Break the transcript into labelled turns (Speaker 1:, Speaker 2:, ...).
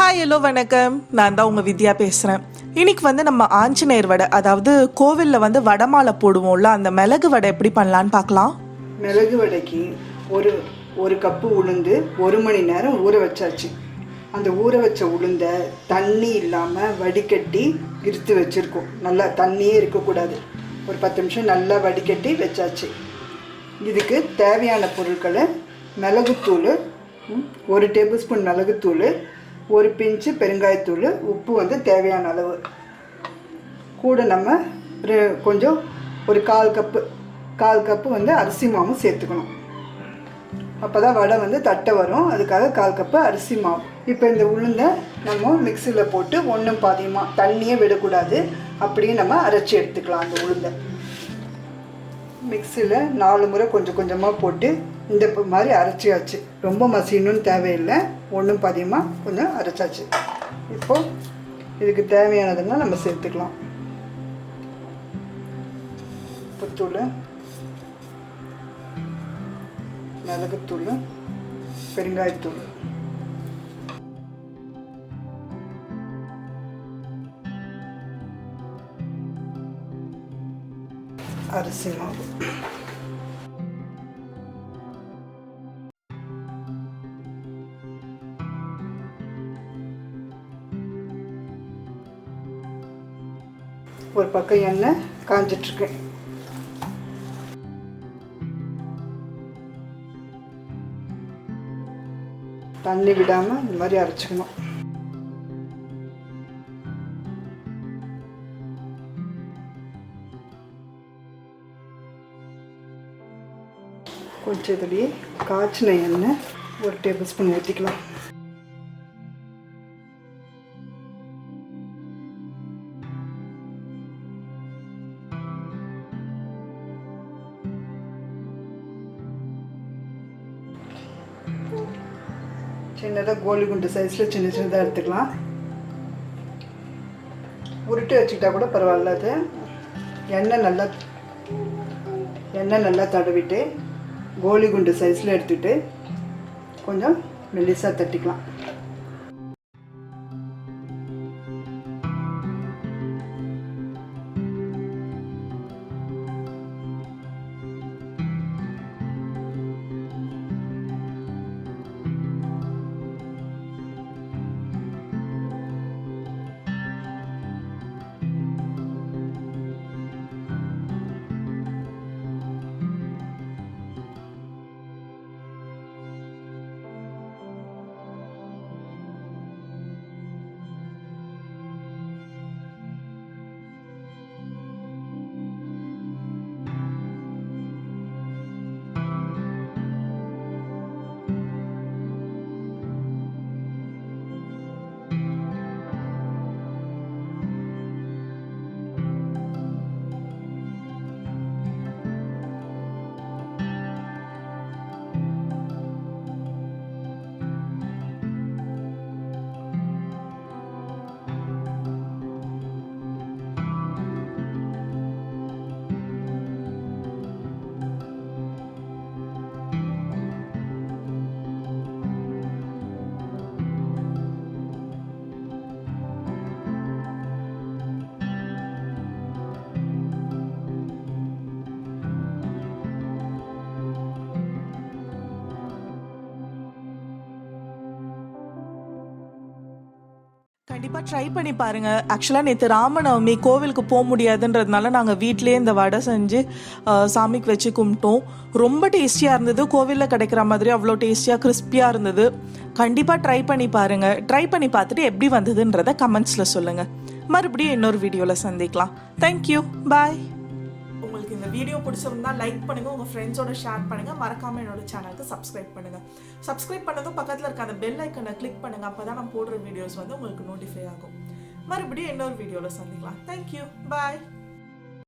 Speaker 1: Hi hello வணக்கம். நான் தான் உங்கள் வித்யா பேசுகிறேன். இன்னைக்கு நம்ம ஆஞ்சநேயர் வடை, அதாவது கோவிலில் வடை மாலை போடுவோம்ல, அந்த மிளகு வடை எப்படி பண்ணலான்னு பார்க்கலாம்.
Speaker 2: மிளகு வடைக்கு ஒரு கப்பு உளுந்து 1 மணி நேரம் ஊற வச்சாச்சு. அந்த ஊற வச்ச உளுந்தை தண்ணி இல்லாமல் வடிகட்டி இருத்து வச்சுருக்கோம். நல்லா தண்ணியே இருக்கக்கூடாது. ஒரு 10 நிமிஷம் நல்லா வடிகட்டி வச்சாச்சு. இதுக்கு தேவையான பொருட்களை மிளகுத்தூள், 1 டேபிள் ஸ்பூன் மிளகுத்தூள், 1 பிஞ்சு பெருங்காயத்தூள், உப்பு தேவையான அளவு. கூட நம்ம கொஞ்சம் ஒரு கால் கப்பு அரிசி மாவும் சேர்த்துக்கணும். அப்போ தான் வடை தட்டை வரும். அதுக்காக 1/4 கப்பு அரிசி மாவு. இப்போ இந்த உளுந்தை நம்ம மிக்சியில் போட்டு ஒன்றும் பாதியமாக, தண்ணியே விடக்கூடாது, அப்படியே நம்ம அரைச்சி எடுத்துக்கலாம். அந்த உளுந்தை மிக்சியில் 4 முறை கொஞ்சம் கொஞ்சமாக போட்டு இந்த மாதிரி அரைச்சியாச்சு. ரொம்ப மசியணும்னு தேவையில்லை, ஒன்றும் பாதியமாக கொஞ்சம் அரைச்சாச்சு. இப்போது இதுக்கு தேவையானதுன்னா நம்ம சேர்த்துக்கலாம். உப்புத்தூள், மிளகுத்தூள், பெருங்காயத்தூள், அரிசி மாவு. ஒரு பக்கம் எண்ணெய் காஞ்சிட்ருக்கு. தண்ணி விடாமல் இந்த மாதிரி அரைச்சிக்கணும். கொஞ்சம் இதுலேயே காய்ச்சின எண்ணெய் 1 டேபிள் ஸ்பூன் ஊற்றிக்கலாம். சின்னதாக கோலி குண்டு சைஸில் சின்ன சின்னதாக எடுத்துக்கலாம். உருட்டி வச்சுக்கிட்டா கூட பரவாயில்ல. அது எண்ணெய் நல்லா தடவிட்டு கோலி குண்டு சைஸில் எடுத்துகிட்டு கொஞ்சம் மெல்லிசாக தட்டிக்கலாம்.
Speaker 1: கண்டிப்பாக ட்ரை பண்ணி பாருங்கள். ஆக்சுவலாக நேற்று ராமநவமி, கோவிலுக்கு போக முடியாதுன்றதுனால நாங்கள் வீட்டிலேயே இந்த வடை செஞ்சு சாமிக்கு வச்சு கும்பிட்டோம். ரொம்ப டேஸ்டியாக இருந்தது. கோவிலில் கிடைக்கிற மாதிரி அவ்வளோ டேஸ்டியாக கிறிஸ்பியாக இருந்தது. கண்டிப்பாக ட்ரை பண்ணி பாருங்கள். ட்ரை பண்ணி பார்த்துட்டு எப்படி வந்ததுன்றதை கமெண்ட்ஸில் சொல்லுங்கள். மறுபடியும் இன்னொரு வீடியோவில் சந்திக்கலாம். தேங்க்யூ, பாய். உங்களுக்கு இந்த வீடியோ பிடிச்சிருந்தா லைக் பண்ணுங்கள், உங்கள் ஃப்ரெண்ட்ஸோட ஷேர் பண்ணுங்கள், மறக்காமல் என்னோட சேனலுக்கு சப்ஸ்கிரைப் பண்ணுங்கள். சப்ஸ்கிரைப் பண்ணதும் பக்கத்தில் இருக்க அந்த பெல் ஐக்கனை கிளிக் பண்ணுங்கள். அப்போ தான் நான் போடுற வீடியோஸ் உங்களுக்கு நோட்டிஃபை ஆகும். மறுபடியும் இன்னொரு வீடியோவில் சந்திக்கலாம். தேங்க்யூ, பாய்.